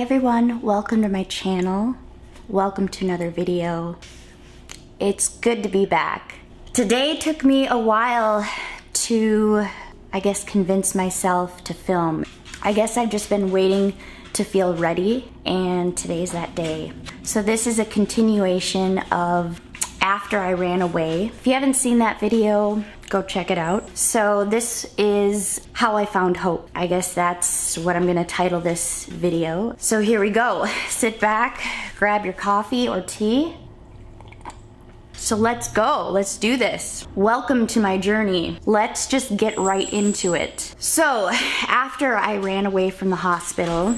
everyone, welcome to my channel. Welcome to another video. It's good to be back. Today took me a while to, convince myself to film. I guess I've just been waiting to feel ready, and today's that day. So this is a continuation of after I ran away. If you haven't seen that video, go check it out. So this is how I found hope. I guess that's what I'm gonna title this video. So here we go. Sit back, grab your coffee or tea. So let's go, let's do this. Welcome to my journey. Let's just get right into it. So after I ran away from the hospital,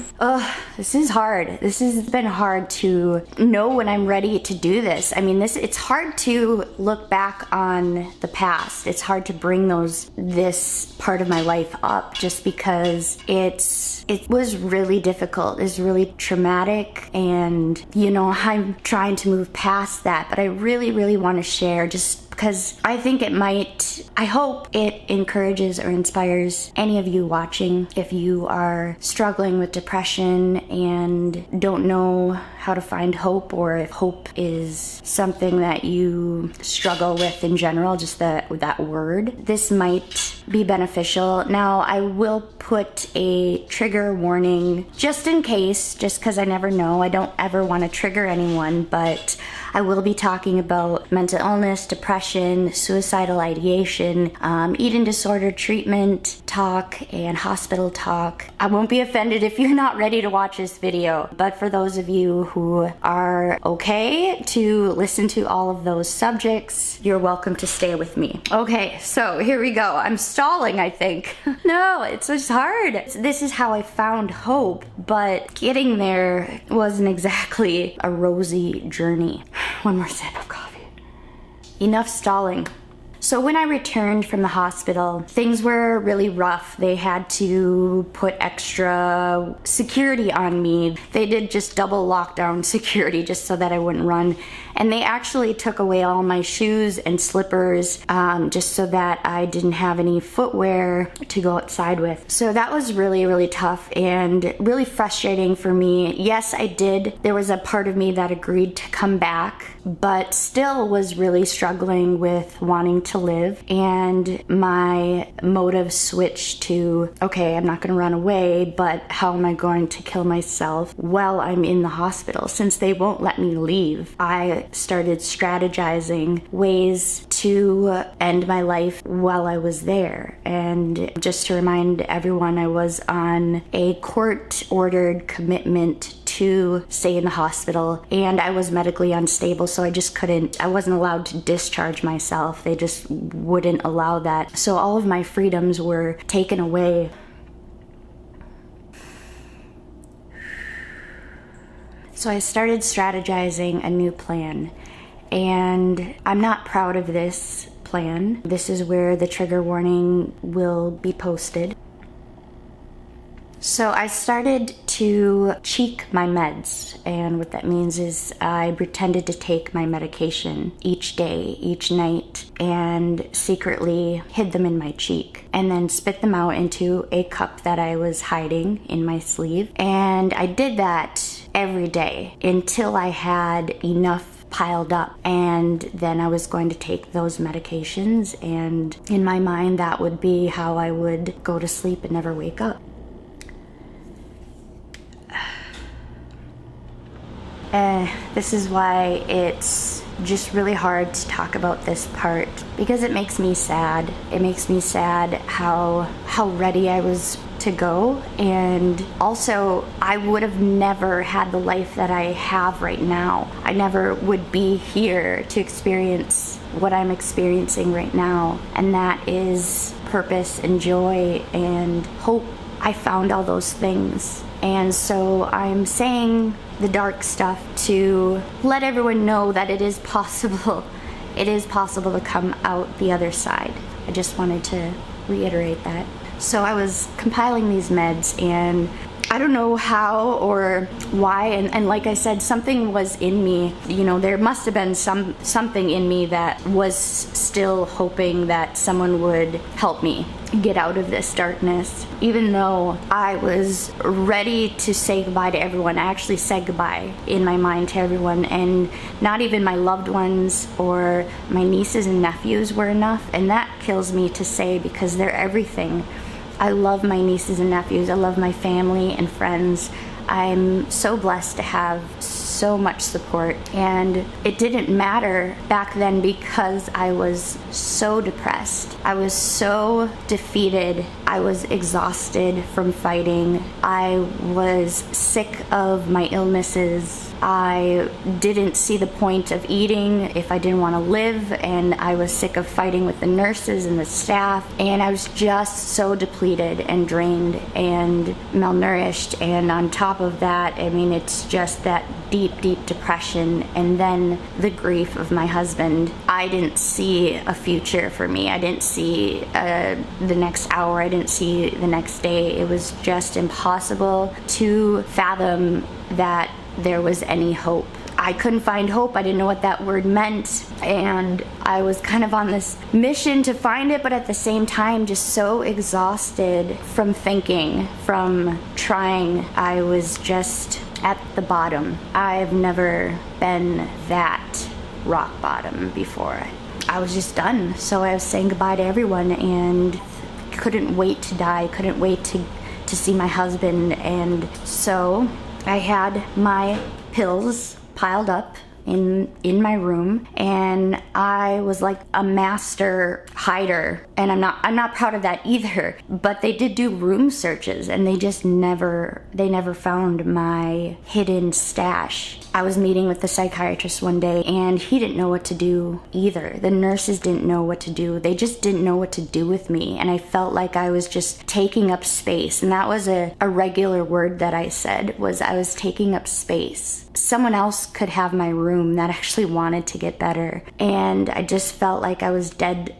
this is hard. This has been hard to know when I'm ready to do this. I mean, it's hard to look back on the past. It's hard to bring this part of my life up just because it was really difficult. It's really traumatic, and I'm trying to move past that, but I really want to share just because I think I hope it encourages or inspires any of you watching. If you are struggling with depression and don't know how to find hope, or if hope is something that you struggle with in general, just that word, this might be beneficial. Now, I will put a trigger warning just in case, just because I never know. I don't ever want to trigger anyone, but I will be talking about mental illness, depression, suicidal ideation, eating disorder treatment talk, and hospital talk. I won't be offended if you're not ready to watch this video, but for those of you who are okay to listen to all of those subjects, you're welcome to stay with me. Okay, so here we go. I'm stalling, I think. No, it's just hard. This is how I found hope, but getting there wasn't exactly a rosy journey. One more sip of coffee. Enough stalling. So when I returned from the hospital, things were really rough. They had to put extra security on me. They did just double lockdown security just so that I wouldn't run. And they actually took away all my shoes and slippers just so that I didn't have any footwear to go outside with. So that was really tough and really frustrating for me. Yes, I did. There was a part of me that agreed to come back, but still was really struggling with wanting to live. And my motive switched to, okay, I'm not gonna run away, but how am I going to kill myself while I'm in the hospital? Since they won't let me leave, I started strategizing ways to end my life while I was there. And just to remind everyone, I was on a court-ordered commitment to stay in the hospital, and I was medically unstable, so I wasn't allowed to discharge myself. They just wouldn't allow that. So all of my freedoms were taken away. So I started strategizing a new plan, and I'm not proud of this plan. This is where the trigger warning will be posted. So I started to cheek my meds, and what that means is I pretended to take my medication each day, each night, and secretly hid them in my cheek, and then spit them out into a cup that I was hiding in my sleeve. And I did that every day until I had enough piled up, and then I was going to take those medications, and in my mind that would be how I would go to sleep and never wake up. This is why it's just really hard to talk about this part, because it makes me sad. It makes me sad how ready I was to go, and also I would have never had the life that I have right now. I never would be here to experience what I'm experiencing right now, and that is purpose and joy and hope. I found all those things, and so I'm saying the dark stuff to let everyone know that it is possible. It is possible to come out the other side. I just wanted to reiterate that. So I was compiling these meds, and I don't know how or why, and like I said, something was in me, you know, there must have been something in me that was still hoping that someone would help me get out of this darkness. Even though I was ready to say goodbye to everyone, I actually said goodbye in my mind to everyone, and not even my loved ones or my nieces and nephews were enough, and that kills me to say because they're everything. I love my nieces and nephews. I love my family and friends. I'm so blessed to have so much support, and it didn't matter back then because I was so depressed. I was so defeated. I was exhausted from fighting. I was sick of my illnesses. I didn't see the point of eating if I didn't want to live, and I was sick of fighting with the nurses and the staff, and I was just so depleted and drained and malnourished. And on top of that, I mean, it's just that deep depression, and then the grief of my husband. I didn't see a future for me. I didn't see the next hour. I didn't see the next day. It was just impossible to fathom that there was any hope. I couldn't find hope. I didn't know what that word meant, and I was kind of on this mission to find it, but at the same time just so exhausted from thinking, from trying. I was just at the bottom. I've never been that rock bottom before. I was just done. So I was saying goodbye to everyone and couldn't wait to die, couldn't wait to see my husband. And so I had my pills piled up in my room, and I was like a master hider, and I'm not proud of that either, but they did do room searches, and they never found my hidden stash. I was meeting with the psychiatrist one day, and he didn't know what to do either. The nurses didn't know what to do. They just didn't know what to do with me, and I felt like I was just taking up space, and that was a regular word that I said, was I was taking up space. Someone else could have my room that actually wanted to get better, and I just felt like I was dead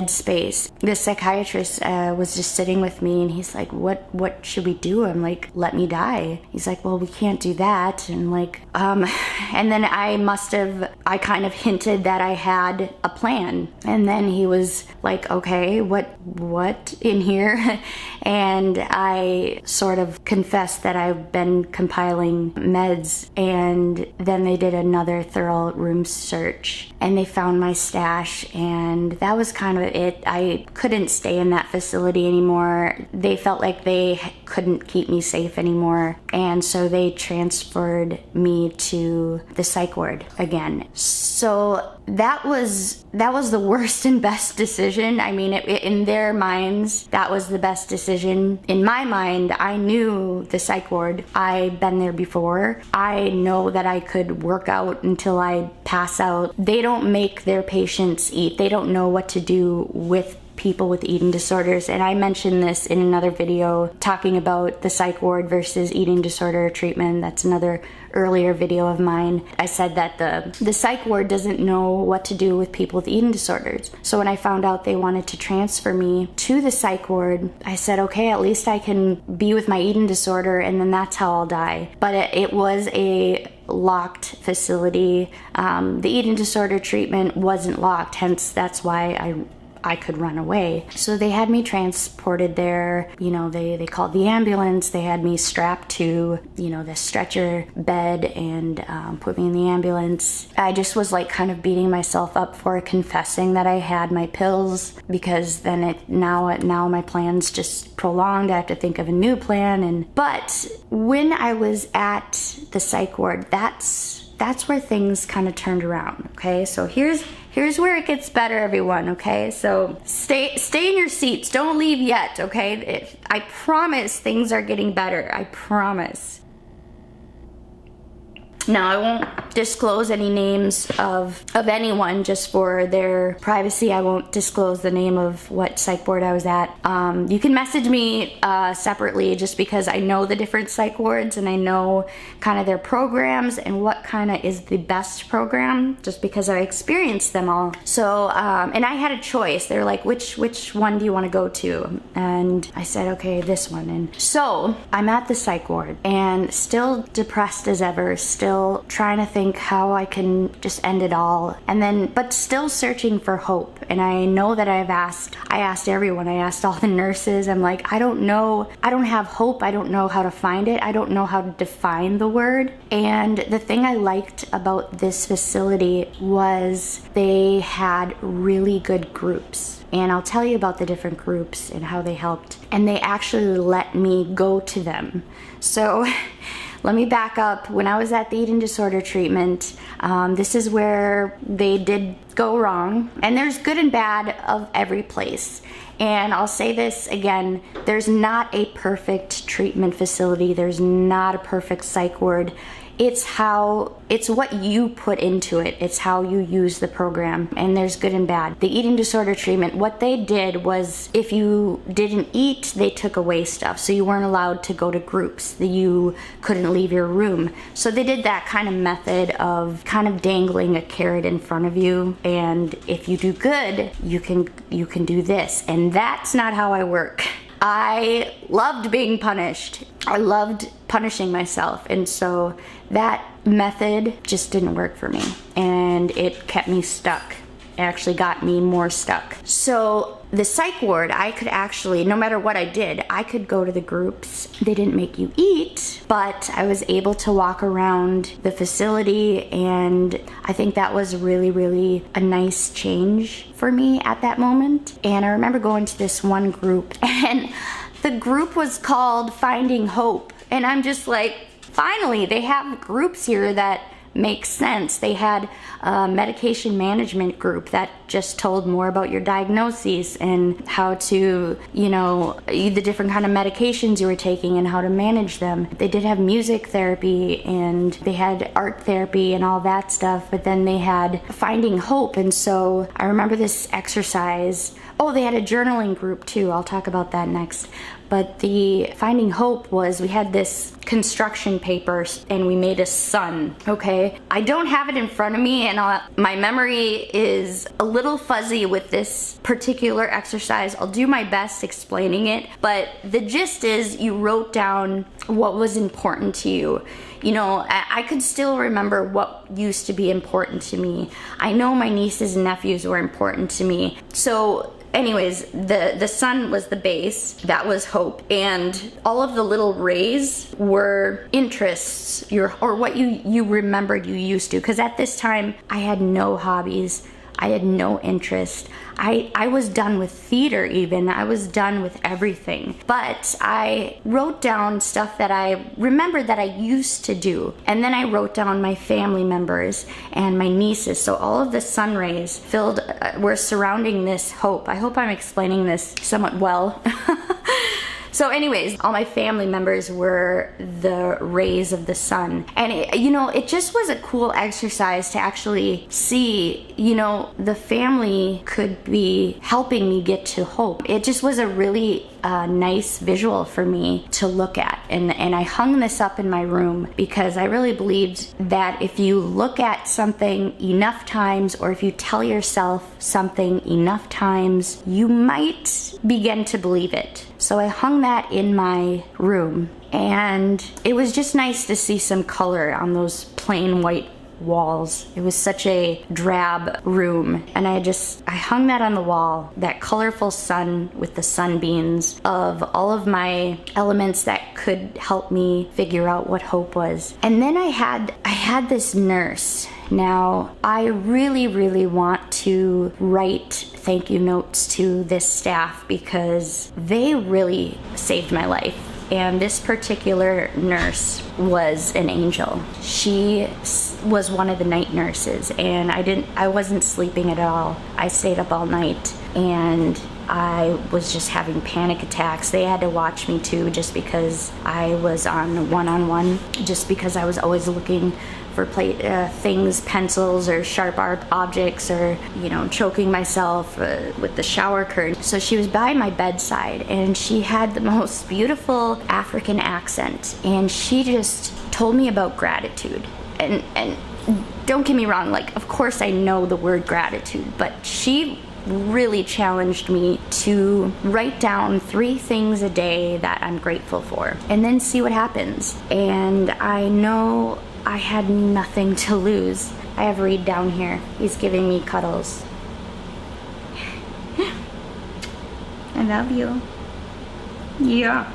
space. The psychiatrist was just sitting with me, and he's like, what should we do? I'm like, let me die. He's like, well, we can't do that. And like, and then I kind of hinted that I had a plan. And then he was like, okay, what in here? And I sort of confessed that I've been compiling meds, and then they did another thorough room search, and they found my stash, and that was kind of it. I couldn't stay in that facility anymore. They felt like they couldn't keep me safe anymore, and so they transferred me to the psych ward again. So that was the worst and best decision. I mean, in their minds, that was the best decision. In my mind, I knew the psych ward. I'd been there before. I know that I could work out until I pass out. They don't make their patients eat. They don't know what to do with people with eating disorders, and I mentioned this in another video talking about the psych ward versus eating disorder treatment. That's another earlier video of mine. I said that the psych ward doesn't know what to do with people with eating disorders. So when I found out they wanted to transfer me to the psych ward, I said, okay, at least I can be with my eating disorder, and then that's how I'll die. But it was a locked facility. The eating disorder treatment wasn't locked, hence that's why I could run away. So they had me transported there. You know, they called the ambulance. They had me strapped to, you know, the stretcher bed and put me in the ambulance. I just was like kind of beating myself up for confessing that I had my pills, because then now my plan's just prolonged. I have to think of a new plan. But when I was at the psych ward, that's where things kind of turned around. Okay, so here's where it gets better, everyone. Okay, so stay in your seats, don't leave yet. Okay, I promise things are getting better. I promise. Now, I won't disclose any names of anyone just for their privacy. I won't disclose the name of what psych ward I was at. You can message me separately just because I know the different psych wards and I know kind of their programs and what kind of is the best program just because I experienced them all. So, and I had a choice. They're like, which one do you want to go to? And I said, okay, this one. And so I'm at the psych ward and still depressed as ever, still trying to think how I can just end it all, and then but still searching for hope. And I know that I asked everyone, I asked all the nurses, I'm like, I don't know, I don't have hope, I don't know how to find it, I don't know how to define the word. And the thing I liked about this facility was they had really good groups. And I'll tell you about the different groups and how they helped. And they actually let me go to them. So let me back up. When I was at the eating disorder treatment, this is where they did go wrong. And there's good and bad of every place. And I'll say this again, there's not a perfect treatment facility. There's not a perfect psych ward. It's what you put into it. It's how you use the program, and there's good and bad. The eating disorder treatment, what they did was if you didn't eat, they took away stuff. So you weren't allowed to go to groups, that you couldn't leave your room. So they did that kind of method of kind of dangling a carrot in front of you, and if you do good, you can do this. And that's not how I work. I loved being punished. I loved punishing myself, and so that method just didn't work for me, and it kept me stuck. It actually got me more stuck. So the psych ward, I could actually, no matter what I did, I could go to the groups. They didn't make you eat, but I was able to walk around the facility, and I think that was really, really a nice change for me at that moment. And I remember going to this one group, and the group was called Finding Hope. And I'm just like, finally, they have groups here that make sense. They had a medication management group that just told more about your diagnoses and how to, the different kind of medications you were taking and how to manage them. They did have music therapy and they had art therapy and all that stuff, but then they had Finding Hope. And so I remember this exercise. Oh, they had a journaling group too. I'll talk about that next. But the Finding Hope was, we had this construction paper and we made a sun, okay? I don't have it in front of me, and my memory is a little fuzzy with this particular exercise. I'll do my best explaining it, but the gist is you wrote down what was important to you. I could still remember what used to be important to me. I know my nieces and nephews were important to me. So anyways, the sun was the base, that was hope, and all of the little rays were interests, or what you remembered you used to, because at this time I had no hobbies, I had no interest. I was done with theater even. I was done with everything. But I wrote down stuff that I remembered that I used to do. And then I wrote down my family members and my nieces. So all of the sun rays were surrounding this hope. I hope I'm explaining this somewhat well. So anyways, all my family members were the rays of the sun. And it just was a cool exercise to actually see, the family could be helping me get to hope. It just was a really nice visual for me to look at. And I hung this up in my room because I really believed that if you look at something enough times, or if you tell yourself something enough times, you might begin to believe it. So I hung that in my room, and it was just nice to see some color on those plain white walls. It was such a drab room, and I hung that on the wall, that colorful sun with the sunbeams of all of my elements that could help me figure out what hope was. And then I had this nurse. Now, I really, really want to write thank you notes to this staff because they really saved my life. And this particular nurse was an angel. She was one of the night nurses, and I wasn't sleeping at all. I stayed up all night, and I was just having panic attacks. They had to watch me too, just because I was on one-on-one, just because I was always looking for things, pencils or sharp objects, or, you know, choking myself with the shower curtain. So she was by my bedside, and she had the most beautiful African accent, and she just told me about gratitude. And don't get me wrong, like, of course I know the word gratitude, but she really challenged me to write down 3 things a day that I'm grateful for, and then see what happens. And I know I had nothing to lose. I have Reed down here. He's giving me cuddles. I love you. Yeah.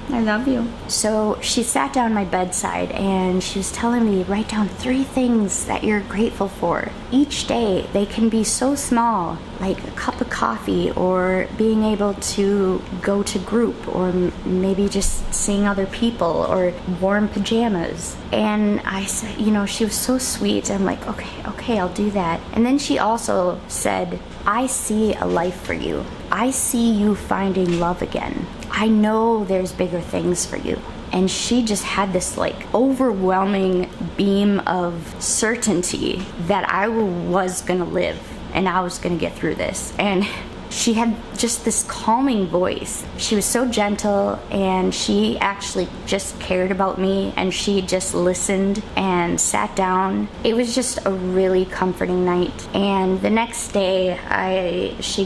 I love you. So she sat down my bedside and she was telling me, write down 3 things that you're grateful for each day. They can be so small, like a cup of coffee, or being able to go to group, or maybe just seeing other people, or warm pajamas. And I said, you know, she was so sweet. I'm like, okay, I'll do that. And then she also said, I see a life for you. I see you finding love again. I know there's bigger things for you. And she just had this like overwhelming beam of certainty that I was gonna live and I was gonna get through this. And she had just this calming voice. She was so gentle, and she actually just cared about me, and she just listened and sat down. It was just a really comforting night. And the next day, she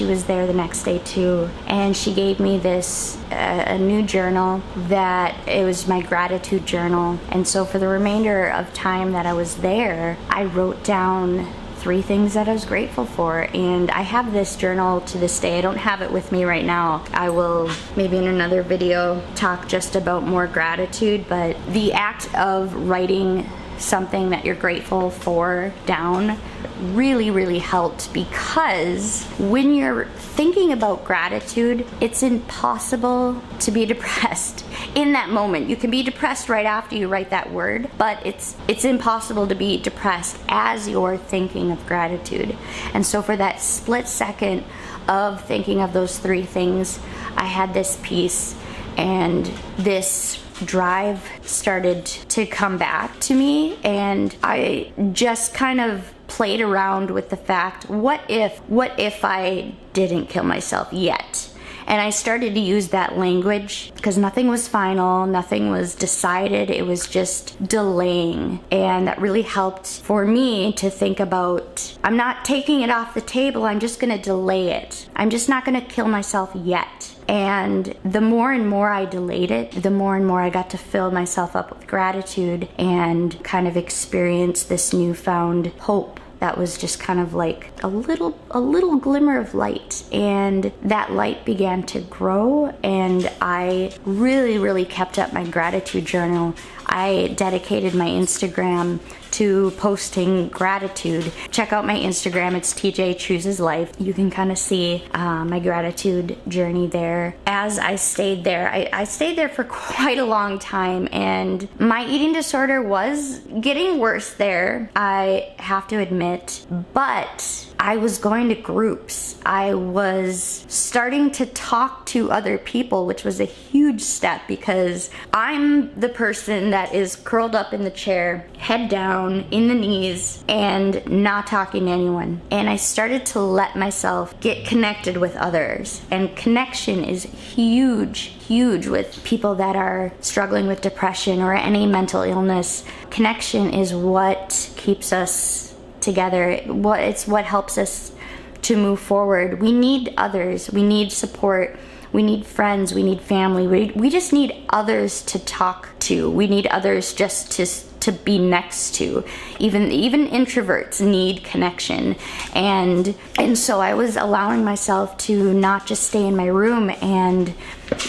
was there the next day too, and she gave me this a new journal that it was my gratitude journal. And so for the remainder of time that I was there, I wrote down 3 things that I was grateful for. And I have this journal to this day. I don't have it with me right now. I will maybe in another video talk just about more gratitude, but the act of writing something that you're grateful for down really helped, because when you're thinking about gratitude, it's impossible to be depressed in that moment. You can be depressed right after you write that word, but it's impossible to be depressed as you're thinking of gratitude. And so for that split second of thinking of those 3 things, I had this peace, and this drive started to come back to me. And I just kind of played around with the fact, what if I didn't kill myself yet? And I started to use that language, because nothing was final, nothing was decided, it was just delaying. And that really helped for me to think about, I'm not taking it off the table, I'm just gonna delay it. I'm just not gonna kill myself yet. And the more and more I delayed it, the more and more I got to fill myself up with gratitude and kind of experience this newfound hope that was just kind of like a little glimmer of light. And that light began to grow, and I really kept up my gratitude journal. I dedicated my Instagram to posting gratitude. Check out my Instagram, it's TJ Chooses Life. You can kind of see my gratitude journey there. As I stayed there, I stayed there for quite a long time, and my eating disorder was getting worse there, I have to admit, but I was going to groups. I was starting to talk to other people, which was a huge step, because I'm the person that is curled up in the chair, head down, in the knees, and not talking to anyone. And I started to let myself get connected with others. And connection is huge with people that are struggling with depression or any mental illness. Connection is what keeps us together. It's what helps us to move forward. We need others. We need support. We need friends. We need family. We just need others to talk to. We need others just to be next to. Even introverts need connection. And so I was allowing myself to not just stay in my room and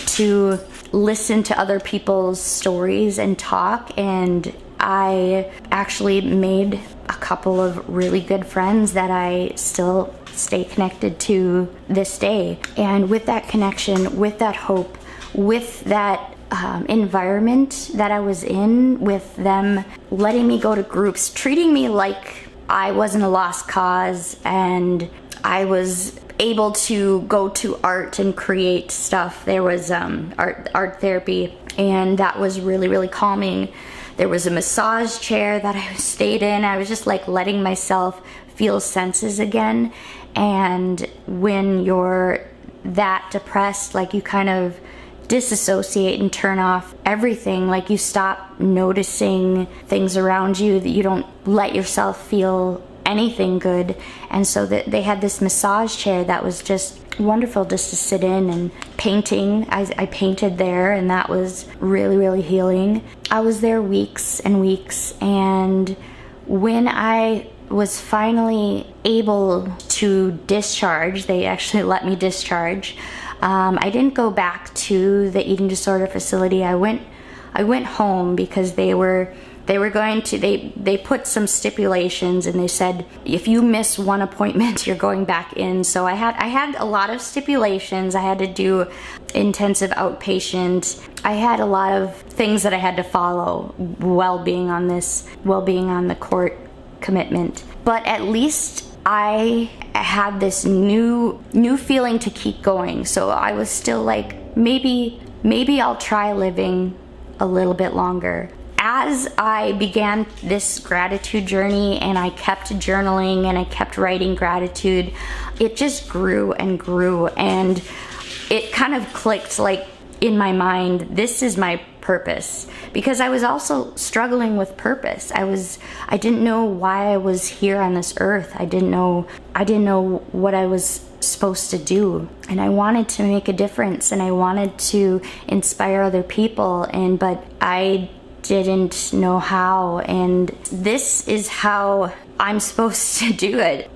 to listen to other people's stories and talk. And I actually made a couple of really good friends that I still stay connected to this day. And with that connection, with that hope, with that environment that I was in, with them letting me go to groups, treating me like I wasn't a lost cause, and I was able to go to art and create stuff. There was art therapy, and that was really calming. There was a massage chair that I stayed in. I was just like letting myself feel senses again. And when you're that depressed, like you kind of disassociate and turn off everything. Like you stop noticing things around you, that you don't let yourself feel anything good. And so that they had this massage chair that was just wonderful just to sit in, and painting. I painted there, and that was really, really healing. I was there weeks and weeks, and when I was finally able to discharge, they actually let me discharge. I didn't go back to the eating disorder facility. I went home because they put some stipulations, and they said if you miss one appointment you're going back in. So I had a lot of stipulations. I had to do intensive outpatient. I had a lot of things that I had to follow while being on the court commitment. But at least I had this new feeling to keep going. So I was still like, maybe I'll try living a little bit longer. As I began this gratitude journey, and I kept journaling and I kept writing gratitude, it just grew and grew, and it kind of clicked like in my mind, this is my purpose. Because I was also struggling with purpose. I didn't know why I was here on this earth. I didn't know what I was supposed to do. And I wanted to make a difference, and I wanted to inspire other people, but I didn't know how, and this is how I'm supposed to do it.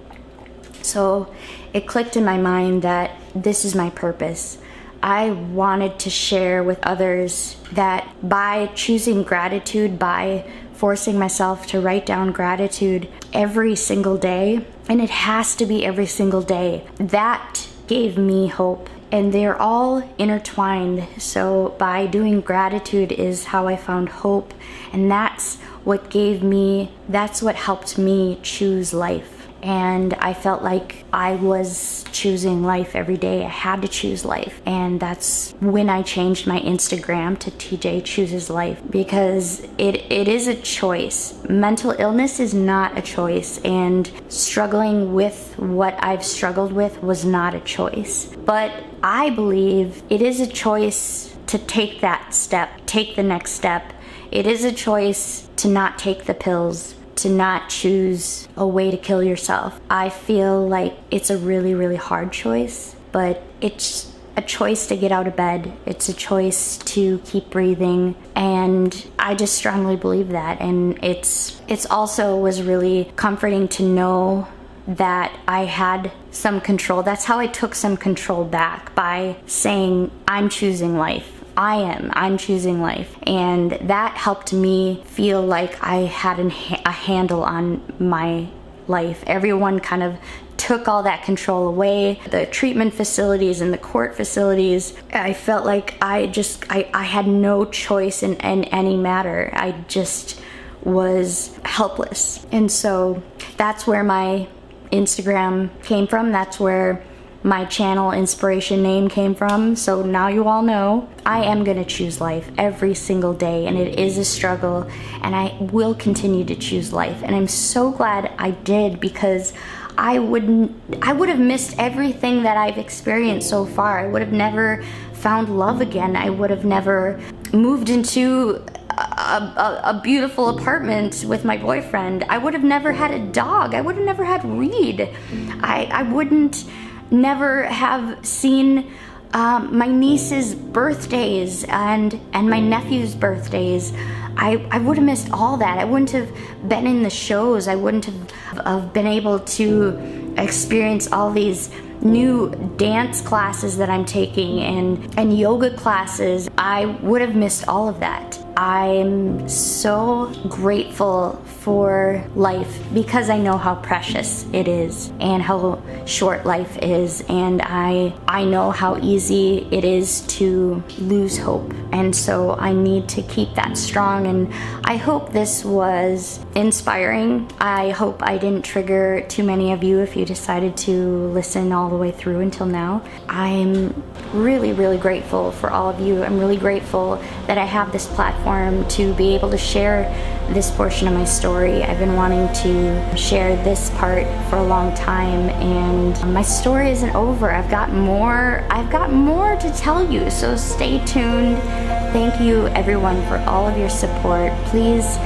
So it clicked in my mind that this is my purpose. I wanted to share with others that by choosing gratitude, by forcing myself to write down gratitude every single day, and it has to be every single day, that gave me hope. And they're all intertwined. So by doing gratitude is how I found hope, and that's what helped me choose life. And I felt like I was choosing life every day. I had to choose life. And that's when I changed my Instagram to TJ Chooses Life, because it is a choice. Mental illness is not a choice, and struggling with what I've struggled with was not a choice. But I believe it is a choice to take that step, take the next step. It is a choice to not take the pills, to not choose a way to kill yourself. I feel like it's a really, really hard choice, but it's a choice to get out of bed. It's a choice to keep breathing, and I just strongly believe that. And it's also was really comforting to know that I had some control. That's how I took some control back, by saying, I'm choosing life. I'm choosing life. And that helped me feel like I had a handle on my life. Everyone kind of took all that control away. The treatment facilities and the court facilities, I felt like I had no choice in any matter. I just was helpless. And so that's where my Instagram came from. That's where my channel inspiration name came from. So now you all know I am gonna choose life every single day, and it is a struggle, and I will continue to choose life. And I'm so glad I did, because I would have missed everything that I've experienced so far. I would have never found love again. I would have never moved into a beautiful apartment with my boyfriend. I would have never had a dog. I would have never had Reed. I wouldn't never have seen my niece's birthdays and my nephew's birthdays. I would have missed all that. I wouldn't have been in the shows. I wouldn't have been able to experience all these new dance classes that I'm taking and yoga classes. I would have missed all of that. I'm so grateful for life, because I know how precious it is and how short life is, and I know how easy it is to lose hope. And so I need to keep that strong, and I hope this was inspiring. I hope I didn't trigger too many of you if you decided to listen all the way through until now. I'm really, really grateful for all of you. I'm really grateful that I have this platform platform to be able to share this portion of my story. I've been wanting to share this part for a long time, and my story isn't over. I've got more to tell you, so stay tuned. Thank you everyone for all of your support. Please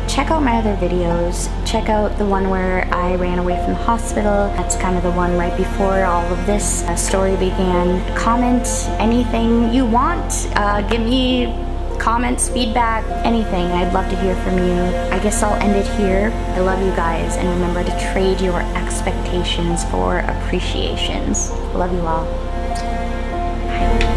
check out my other videos. Check out the one where I ran away from the hospital. That's kind of the one right before all of this story began. Comment anything you want. Give me comments, feedback, anything. I'd love to hear from you. I guess I'll end it here. I love you guys, and remember to trade your expectations for appreciations. Love you all. Bye.